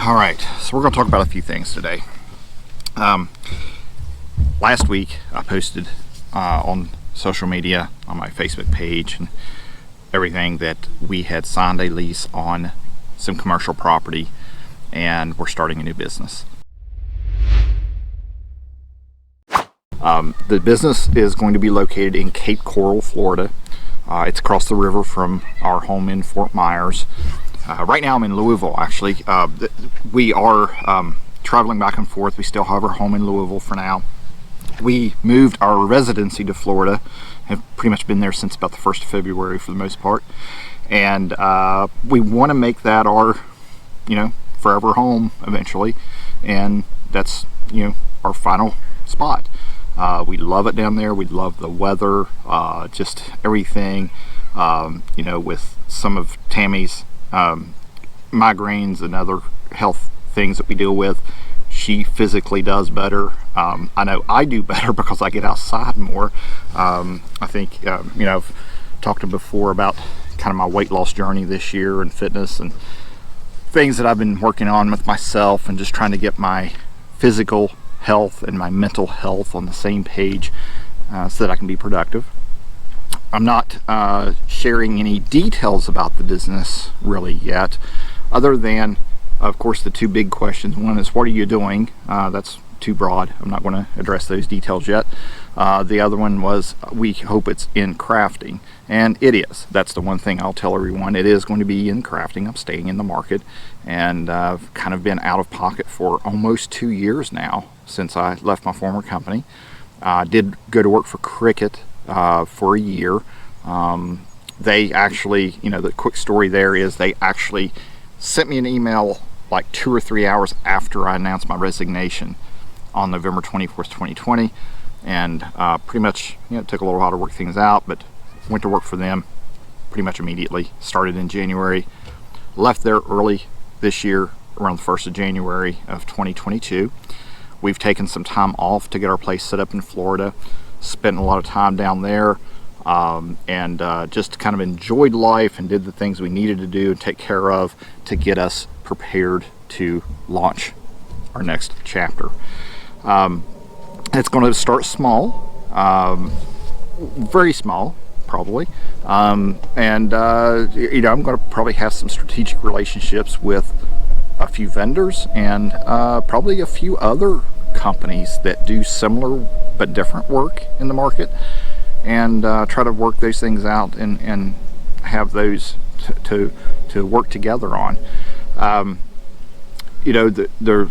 All right, so we're going to talk about a few things today. Last week I posted on social media, on my Facebook page and everything, that we had signed a lease on some commercial property and we're starting a new business. The business is going to be located in Cape Coral, Florida. It's across the river from our home in Fort Myers. Right now I'm in Louisville, actually. We are traveling back and forth. We still have our home in Louisville for now. We moved our residency to Florida, have pretty much been there since about the 1st of February for the most part. And we want to make that our, forever home eventually. And that's, our final spot. We love it down there. We love the weather, just everything, with some of Tammy's migraines and other health things that we deal with. She physically does better. I know I do better because I get outside more. I think, I've talked to before about kind of my weight loss journey this year and fitness and things that I've been working on with myself and just trying to get my physical health and my mental health on the same page so that I can be productive. I'm not sharing any details about the business really yet, other than, of course, the two big questions. One is, what are you doing? That's too broad. I'm not going to address those details yet. The other one was, we hope it's in crafting, and it is. That's the one thing I'll tell everyone. It is going to be in crafting. I'm staying in the market, and I've kind of been out of pocket for almost 2 years now since I left my former company. I did go to work for Cricket for a year. They actually, the quick story there is they actually sent me an email like 2 or 3 hours after I announced my resignation on November 24th, 2020. And pretty much, it took a little while to work things out, but went to work for them pretty much immediately. Started in January, left there early this year, around the 1st of January of 2022. We've taken some time off to get our place set up in Florida, spent a lot of time down there, and just kind of enjoyed life and did the things we needed to do and take care of to get us prepared to launch our next chapter. It's going to start small, very small probably, and I'm going to probably have some strategic relationships with a few vendors and probably a few other companies that do similar but different work in the market, and try to work those things out and have those to work together on. The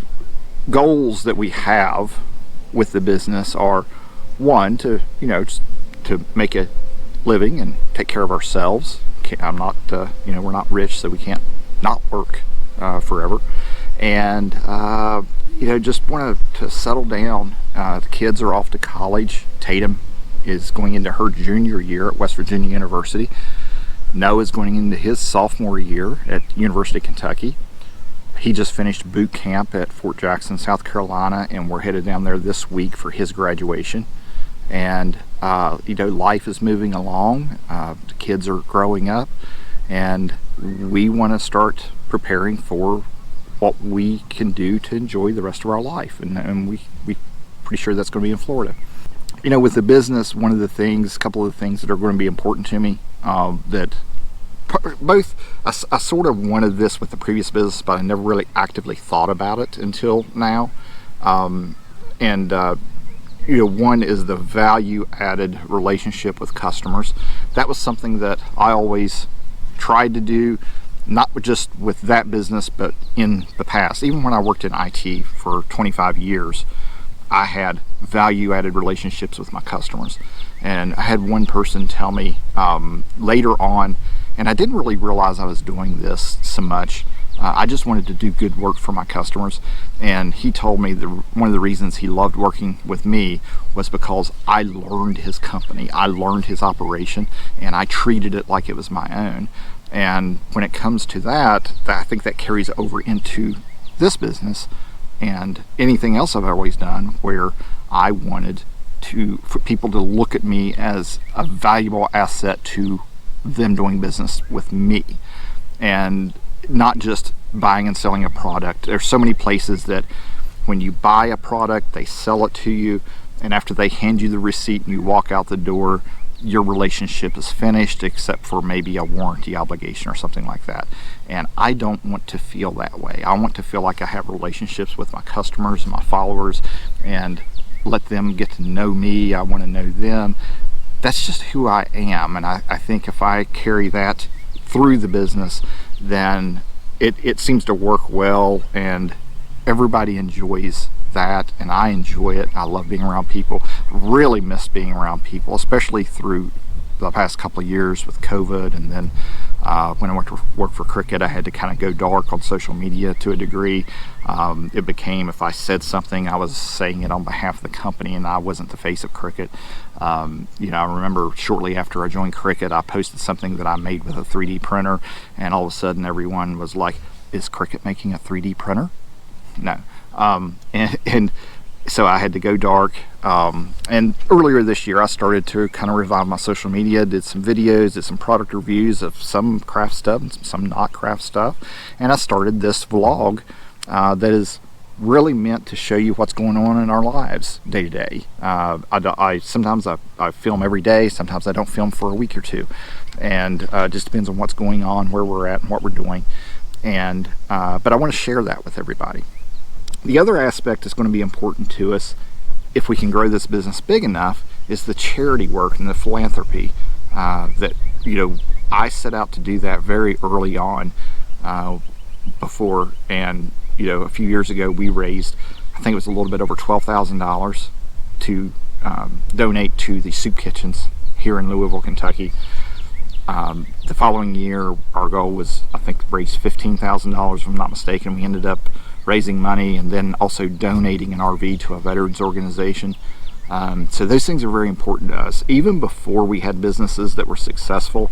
goals that we have with the business are, one, to make a living and take care of ourselves. I'm not, we're not rich, so we can't not work forever. And just want to settle down. The kids are off to college. Tatum is going into her junior year at West Virginia University. Noah is going into his sophomore year at University of Kentucky. He just finished boot camp at Fort Jackson, South Carolina, and we're headed down there this week for his graduation. And life is moving along. The kids are growing up, and we want to start preparing for what we can do to enjoy the rest of our life, and we pretty sure that's going to be in Florida. With the business, a couple of the things that are going to be important to me, that both, I sort of wanted this with the previous business, but I never really actively thought about it until now. One is the value-added relationship with customers. That was something that I always tried to do, not just with that business, but in the past. Even when I worked in IT for 25 years, I had value-added relationships with my customers. And I had one person tell me later on, and I didn't really realize I was doing this so much. I just wanted to do good work for my customers. And he told me one of the reasons he loved working with me was because I learned his company, I learned his operation, and I treated it like it was my own. And when it comes to that, I think that carries over into this business and anything else I've always done, where I wanted for people to look at me as a valuable asset to them doing business with me, and not just buying and selling a product. There's so many places that when you buy a product, they sell it to you, and after they hand you the receipt and you walk out the door, your relationship is finished, except for maybe a warranty obligation or something like that. And I don't want to feel that way. I want to feel like I have relationships with my customers and my followers, and let them get to know me. I want to know them. That's just who I am, and I think if I carry that through the business, then it seems to work well, and everybody enjoys that, and I enjoy it. I love being around people. Really miss being around people, especially through the past couple of years with COVID, and then when I went to work for Cricket, I had to kind of go dark on social media to a degree. It became, if I said something, I was saying it on behalf of the company, and I wasn't the face of Cricket. You know, I remember shortly after I joined Cricket, I posted something that I made with a 3D printer, and all of a sudden everyone was like, is Cricket making a 3D printer? No. And so I had to go dark. And earlier this year, I started to kind of revive my social media, did some videos, did some product reviews of some craft stuff and some not craft stuff. And I started this vlog that is really meant to show you what's going on in our lives day to day. Sometimes I film every day, sometimes I don't film for a week or two. And it just depends on what's going on, where we're at, and what we're doing. And but I want to share that with everybody. The other aspect that's going to be important to us if we can grow this business big enough is the charity work and the philanthropy that, you know, I set out to do that very early on before. And, you know, a few years ago we raised, I think it was a little bit over $12,000 to donate to the soup kitchens here in Louisville, Kentucky. The following year our goal was, I think, raise $15,000 if I'm not mistaken. We ended up raising money and then also donating an RV to a veterans organization. So those things are very important to us. Even before we had businesses that were successful,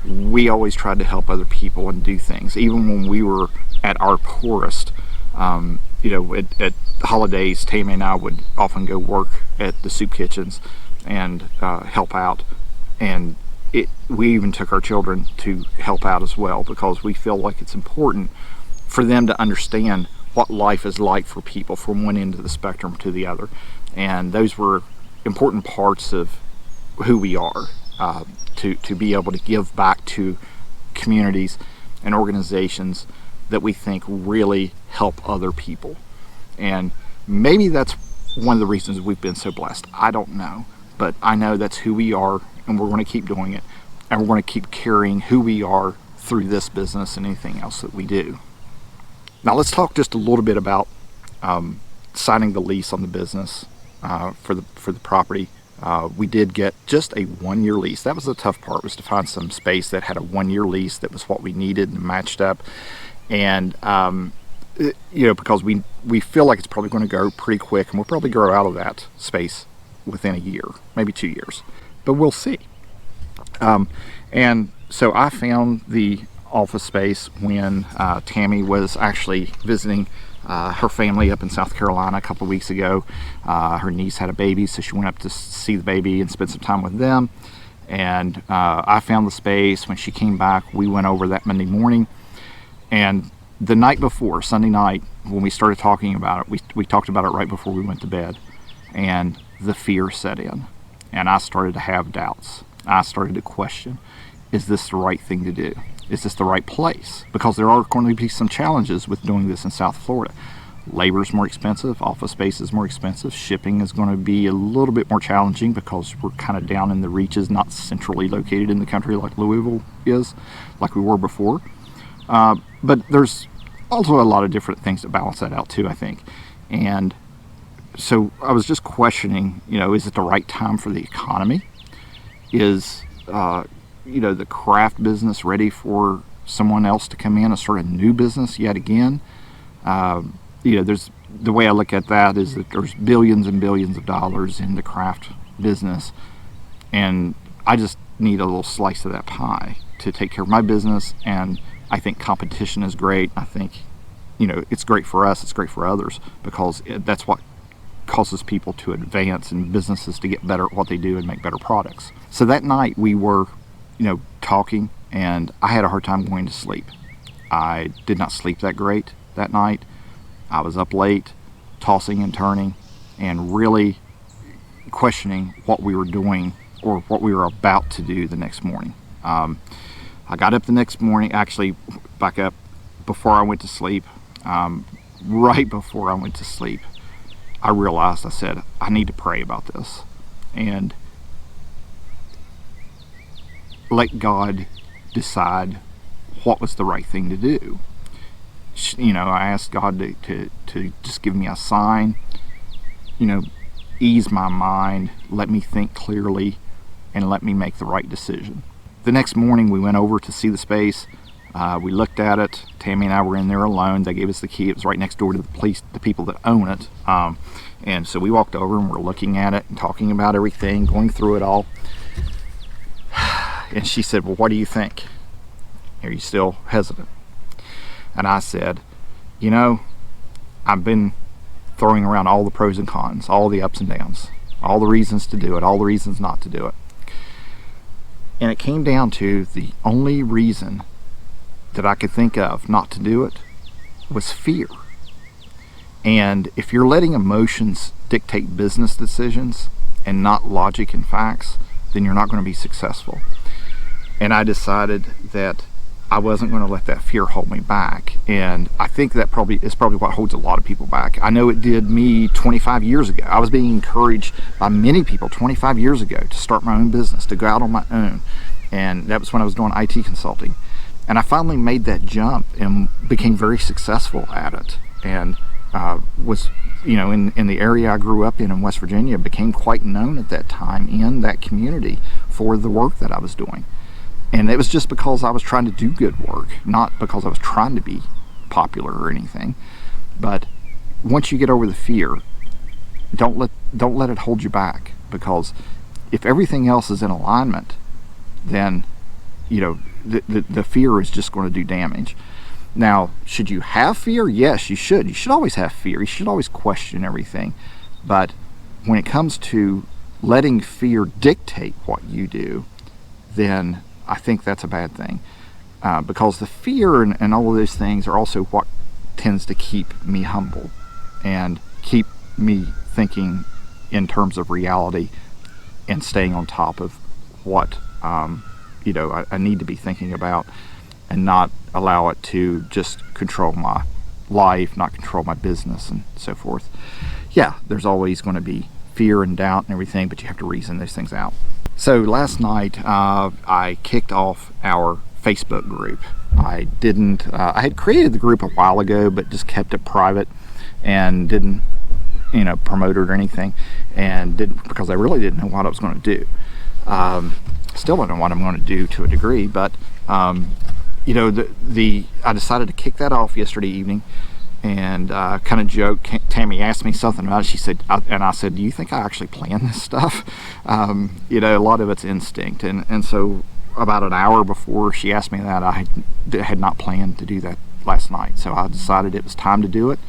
we always tried to help other people and do things. Even when we were at our poorest, you know, at holidays, Tammy and I would often go work at the soup kitchens and help out. And we even took our children to help out as well, because we feel like it's important for them to understand what life is like for people from one end of the spectrum to the other. And those were important parts of who we are, to be able to give back to communities and organizations that we think really help other people. And maybe that's one of the reasons we've been so blessed. I don't know, but I know that's who we are, and we're going to keep doing it, and we're going to keep carrying who we are through this business and anything else that we do. Now let's talk just a little bit about signing the lease on the business for the property. We did get just a 1-year lease. That was the tough part, was to find some space that had a 1-year lease that was what we needed and matched up. And you know, because we feel like it's probably going to go pretty quick, and we'll probably grow out of that space within a year, maybe 2 years, but we'll see. And so I found the office space when Tammy was actually visiting her family up in South Carolina a couple of weeks ago. Her niece had a baby, so she went up to see the baby and spend some time with them. And I found the space. When she came back, we went over that Monday morning. And the night before, Sunday night, when we started talking about it, we talked about it right before we went to bed. And the fear set in. And I started to have doubts. I started to question, is this the right thing to do? Is this the right place? Because there are going to be some challenges with doing this in South Florida. Labor is more expensive, office space is more expensive, shipping is going to be a little bit more challenging because we're kind of down in the reaches, not centrally located in the country like Louisville is, like we were before. But there's also a lot of different things to balance that out too, I think. And so I was just questioning, you know, is it the right time for the economy? Is you know, the craft business ready for someone else to come in and start a new business yet again? You know, there's, the way I look at that is that there's billions and billions of dollars in the craft business, and I just need a little slice of that pie to take care of my business. And I think competition is great. I think, you know, it's great for us, it's great for others, because that's what causes people to advance and businesses to get better at what they do and make better products. So that night we were, you know, talking, and I had a hard time going to sleep. I did not sleep that great that night. I was up late, tossing and turning, and really questioning what we were doing or what we were about to do the next morning. I got up the next morning, actually back up before I went to sleep. Right before I went to sleep, I realized, I said, I need to pray about this and let God decide what was the right thing to do. You know, I asked God to just give me a sign, you know, ease my mind, let me think clearly, and let me make the right decision. The next morning we went over to see the space. We looked at it. Tammy and I were in there alone. They gave us the key. It was right next door to the people that own it. And so we walked over and we're looking at it and talking about everything, going through it all. And she said, well, what do you think? Are you still hesitant? And I said, you know, I've been throwing around all the pros and cons, all the ups and downs, all the reasons to do it, all the reasons not to do it. And it came down to the only reason that I could think of not to do it was fear. And if you're letting emotions dictate business decisions and not logic and facts, then you're not going to be successful. And I decided that I wasn't going to let that fear hold me back. And I think that is probably what holds a lot of people back. I know it did me 25 years ago. I was being encouraged by many people 25 years ago to start my own business, to go out on my own. And that was when I was doing IT consulting. And I finally made that jump and became very successful at it. And was, you know, in the area I grew up in West Virginia, became quite known at that time in that community for the work that I was doing. And it was just because I was trying to do good work, not because I was trying to be popular or anything. But once you get over the fear, don't let it hold you back, because if everything else is in alignment, then, you know, the fear is just going to do damage. Now, should you have fear? Yes, you should. You should always have fear. You should always question everything. But when it comes to letting fear dictate what you do, then I think that's a bad thing. Because the fear and all of those things are also what tends to keep me humble and keep me thinking in terms of reality and staying on top of what you know, I need to be thinking about, and not allow it to just control my life, not control my business and so forth. Yeah, there's always going to be fear and doubt and everything, but you have to reason those things out. So last night I kicked off our Facebook group. I had created the group a while ago, but just kept it private and didn't, you know, promote it or anything, and didn't, because I really didn't know what I was going to do. Still don't know what I'm going to do to a degree, but you know, I decided to kick that off yesterday evening, and kind of joked. Tammy asked me something about it. She said, and I said, do you think I actually plan this stuff? You know, a lot of it's instinct, and so about an hour before she asked me that, I had not planned to do that last night. So I decided it was time to do it.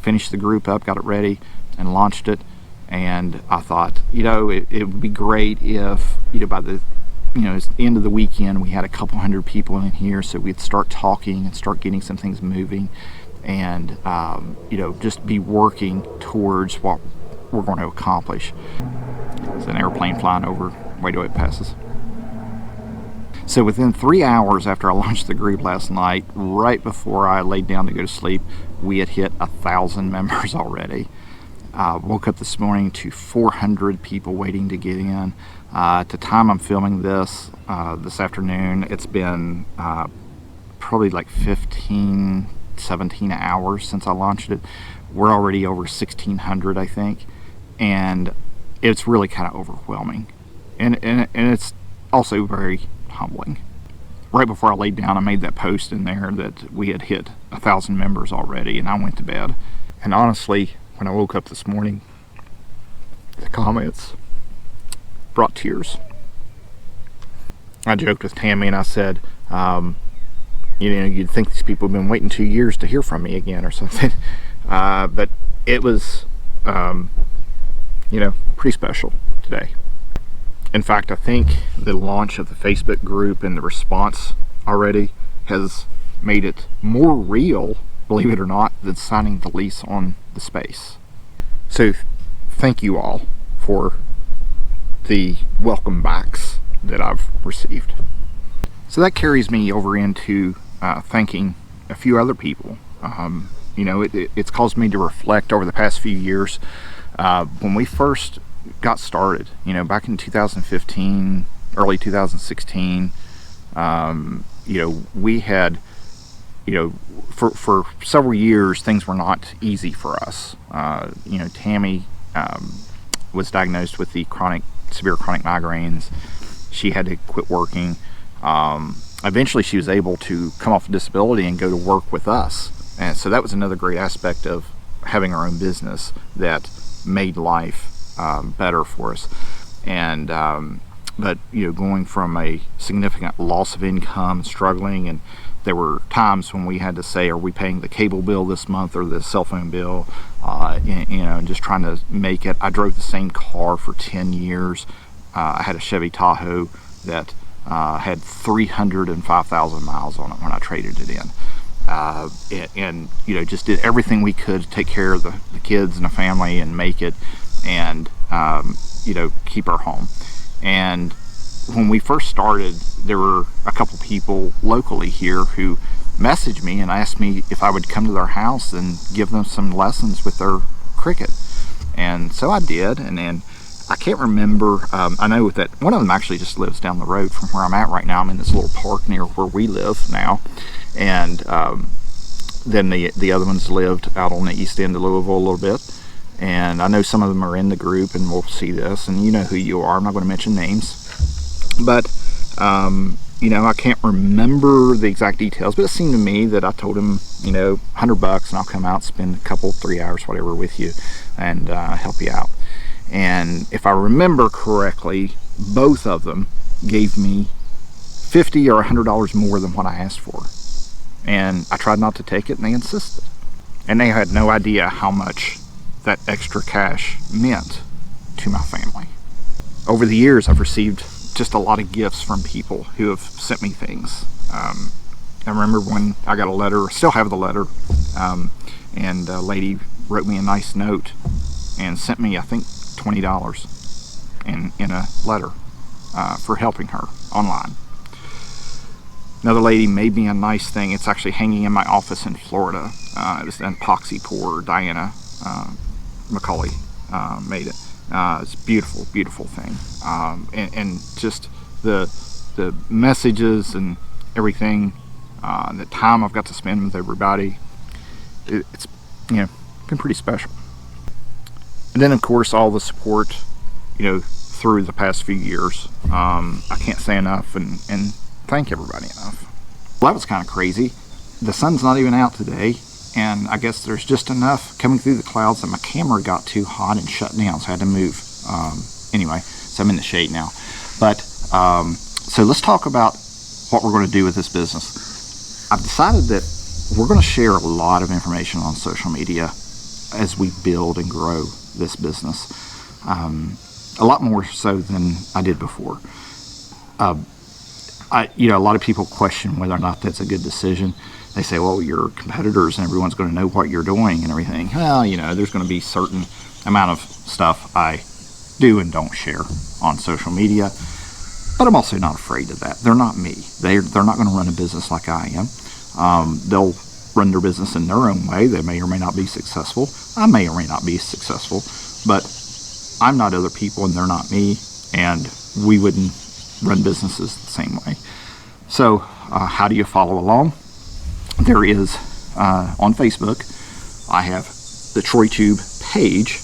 Finished the group up, got it ready, and launched it. And I thought, you know, it would be great if, you know, by the, you know, it's the end of the weekend, we had a couple hundred people in here, so we'd start talking and start getting some things moving, and you know, just be working towards what we're going to accomplish. There's an airplane flying over. Wait till it passes. So within 3 hours after I launched the group last night, right before I laid down to go to sleep, we had hit 1,000 members already. Woke up this morning to 400 people waiting to get in. At the time I'm filming this afternoon, it's been probably like 15, 17 hours since I launched it. We're already over 1,600, I think, and it's really kind of overwhelming, and it's also very humbling. Right before I laid down, I made that post in there that we had hit 1,000 members already, and I went to bed. And honestly, when I woke up this morning, the comments brought tears. I joked with Tammy and I said, you know, you'd think these people have been waiting 2 years to hear from me again or something. But it was, you know, pretty special today. In fact, I think the launch of the Facebook group and the response already has made it more real, believe it or not, than signing the lease on the space. So thank you all for the welcome backs that I've received. So that carries me over into thanking a few other people. You know, it's caused me to reflect over the past few years. When we first got started, you know, back in 2015, early 2016, you know, we had, you know, for several years things were not easy for us. You know, Tammy was diagnosed with the severe chronic migraines. She had to quit working. Eventually she was able to come off of disability and go to work with us, and so that was another great aspect of having our own business that made life better for us. And but you know, going from a significant loss of income, struggling, and there were times when we had to say, are we paying the cable bill this month or the cell phone bill? You know, and just trying to make it. I drove the same car for 10 years. I had a Chevy Tahoe that had 305,000 miles on it when I traded it in. And you know, just did everything we could to take care of the kids and the family and make it, and you know, keep our home. And when we first started, there were a couple people locally here who messaged me and asked me if I would come to their house and give them some lessons with their cricket. And so I did, and then I can't remember, I know that one of them actually just lives down the road from where I'm at right now. I'm in this little park near where we live now, and then the other ones lived out on the east end of Louisville a little bit. And I know some of them are in the group and will see this, and you know who you are. I'm not going to mention names, but you know, I can't remember the exact details, but it seemed to me that I told him, you know, $100 and I'll come out, spend a couple, 3 hours, whatever, with you, and help you out. And if I remember correctly, both of them gave me $50 or $100 more than what I asked for. And I tried not to take it, and they insisted. And they had no idea how much that extra cash meant to my family. Over the years, I've received just a lot of gifts from people who have sent me things. I remember when I got a letter, still have the letter, and a lady wrote me a nice note and sent me, I think, $20 in a letter for helping her online. Another lady made me a nice thing. It's actually hanging in my office in Florida. It was an epoxy pour. Diana McCauley made it. It's a beautiful, beautiful thing. And just the messages and everything, the time I've got to spend with everybody, it's, you know, been pretty special. And then of course all the support, you know, through the past few years. I can't say enough and thank everybody enough. Well, that was kind of crazy. The sun's not even out today, and I guess there's just enough coming through the clouds that my camera got too hot and shut down, so I had to move. Anyway, so I'm in the shade now. But so let's talk about what we're going to do with this business. I've decided that we're going to share a lot of information on social media as we build and grow this business. A lot more so than I did before. You know, a lot of people question whether or not that's a good decision. They say, well, your competitors and everyone's going to know what you're doing and everything. Well, you know, there's going to be certain amount of stuff I do and don't share on social media, but I'm also not afraid of that. They're not me. They're not going to run a business like I am. They'll run their business in their own way. They may or may not be successful. I may or may not be successful, but I'm not other people and they're not me, and we wouldn't run businesses the same way. So how do you follow along? There is on Facebook, I have the TroyTube page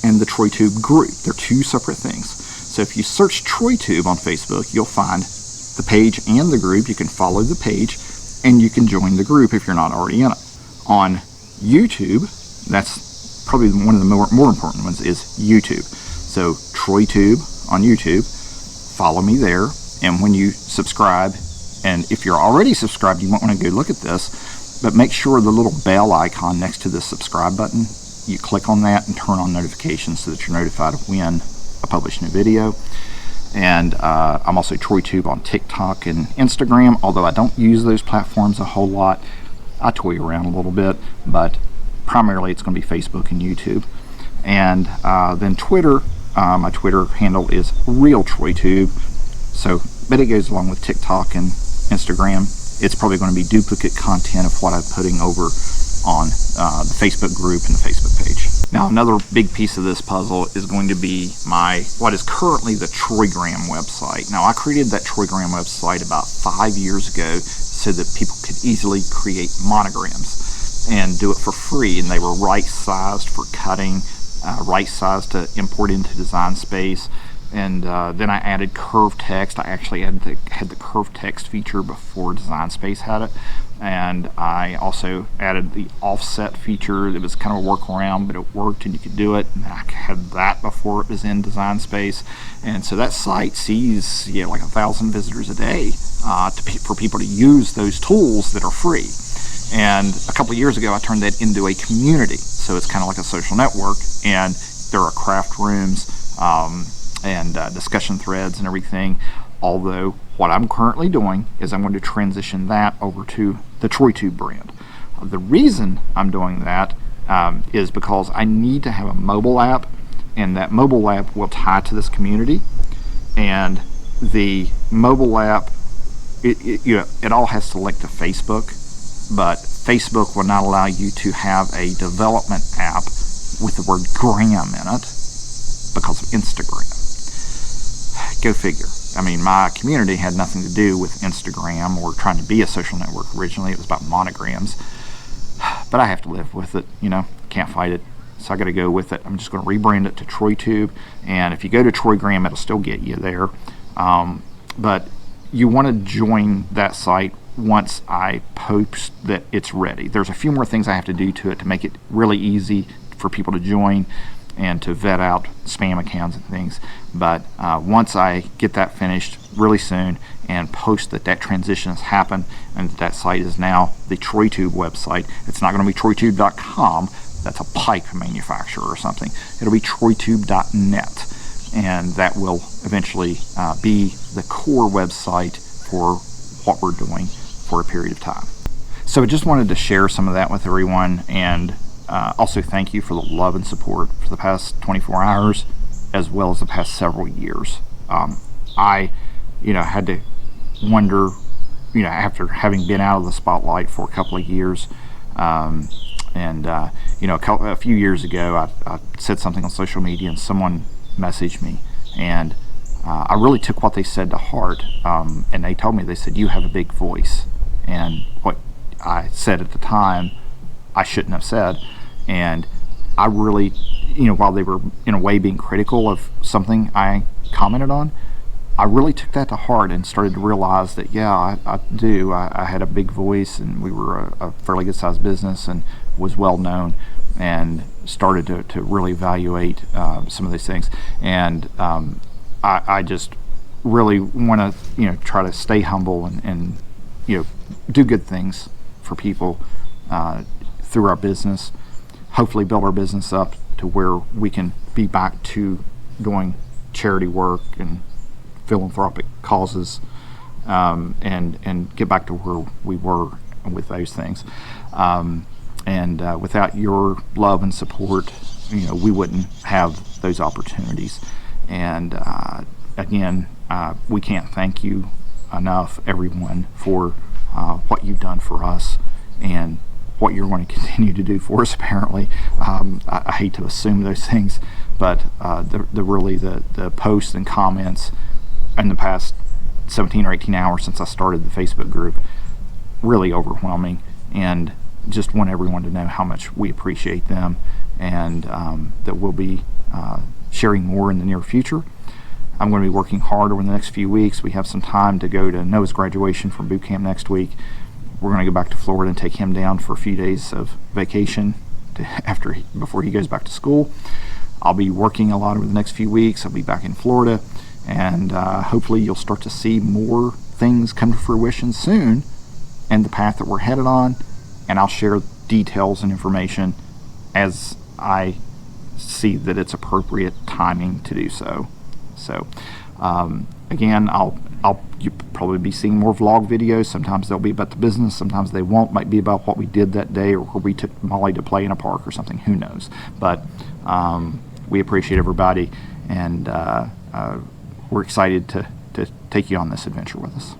and the TroyTube group. They're two separate things. So if you search TroyTube on Facebook, you'll find the page and the group. You can follow the page and you can join the group if you're not already in it. On YouTube, that's probably one of the more important ones, is YouTube. So TroyTube on YouTube, follow me there, and when you subscribe, and if you're already subscribed, you might want to go look at this, but make sure the little bell icon next to the subscribe button, you click on that and turn on notifications so that you're notified of when I publish a new video. And I'm also TroyTube on TikTok and Instagram, although I don't use those platforms a whole lot. I toy around a little bit, but primarily it's going to be Facebook and YouTube. And then Twitter, my Twitter handle is realTroyTube. So, but it goes along with TikTok and Instagram. It's probably going to be duplicate content of what I'm putting over on the Facebook group and the Facebook page. Now, another big piece of this puzzle is going to be what is currently the Troygram website. Now, I created that Troygram website about 5 years ago so that people could easily create monograms and do it for free, and they were right-sized for cutting, right-sized to import into Design Space. And then I added curved text. I actually had the curved text feature before Design Space had it. And I also added the offset feature. It was kind of a workaround, but it worked and you could do it. And I had that before it was in Design Space. And so that site sees like 1,000 visitors a day for people to use those tools that are free. And a couple of years ago, I turned that into a community. So it's kind of like a social network. And there are craft rooms and discussion threads and everything. Although what I'm currently doing is I'm going to transition that over to the TroyTube brand. The reason I'm doing that is because I need to have a mobile app, and that mobile app will tie to this community. And the mobile app, it all has to link to Facebook, but Facebook will not allow you to have a development app with the word gram in it because of Instagram. Go figure. I mean, my community had nothing to do with Instagram or trying to be a social network originally. It was about monograms. But I have to live with it, can't fight it. So I got to go with it. I'm just going to rebrand it to TroyTube. And if you go to Troygram, it'll still get you there. But you want to join that site once I post that it's ready. There's a few more things I have to do to it to make it really easy for people to join and to vet out spam accounts and things. But once I get that finished really soon and post that transition has happened and that site is now the TroyTube website, it's not going to be TroyTube.com. That's a pipe manufacturer or something. It'll be TroyTube.net, and that will eventually be the core website for what we're doing for a period of time. So I just wanted to share some of that with everyone, and also thank you for the love and support for the past 24 hours as well as the past several years. I had to wonder, after having been out of the spotlight for a couple of years, a few years ago I said something on social media and someone messaged me, and I really took what they said to heart, and they told me, they said, you have a big voice. And what I said at the time I shouldn't have said. And I really, while they were in a way being critical of something I commented on, I really took that to heart and started to realize that, I do. I had a big voice, and we were a fairly good sized business and was well known, and started to really evaluate some of these things. And I just really want to, try to stay humble and do good things for people through our business. Hopefully build our business up to where we can be back to doing charity work and philanthropic causes, and get back to where we were with those things. Without your love and support, we wouldn't have those opportunities. And again, we can't thank you enough, everyone, for what you've done for us and what you're going to continue to do for us, apparently. I hate to assume those things, but the posts and comments in the past 17 or 18 hours since I started the Facebook group, really overwhelming, and just want everyone to know how much we appreciate them, and that we'll be sharing more in the near future. I'm going to be working hard over the next few weeks. We have some time to go to Noah's graduation from boot camp next week. We're going to go back to Florida and take him down for a few days of vacation before he goes back to school. I'll be working a lot over the next few weeks. I'll be back in Florida, and hopefully you'll start to see more things come to fruition soon and the path that we're headed on, and I'll share details and information as I see that it's appropriate timing to do so. So Again, you'll probably be seeing more vlog videos. Sometimes they'll be about the business, sometimes they won't. Might be about what we did that day, or where we took Molly to play in a park or something. Who knows? But we appreciate everybody, and we're excited to take you on this adventure with us.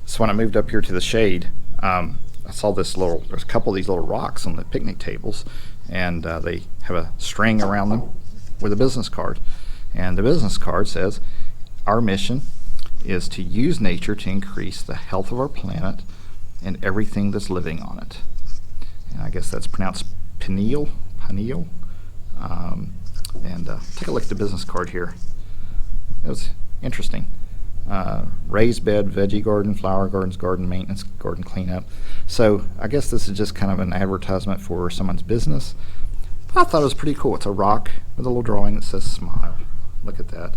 So when I moved up here to the shade, I saw there's a couple of these little rocks on the picnic tables, and they have a string around them with a business card. And the business card says, our mission is to use nature to increase the health of our planet and everything that's living on it. And I guess that's pronounced pineal. And take a look at the business card here. It was interesting. Raised bed, veggie garden, flower gardens, garden maintenance, garden cleanup. So I guess this is just kind of an advertisement for someone's business. But I thought it was pretty cool. It's a rock with a little drawing that says smile. Look at that.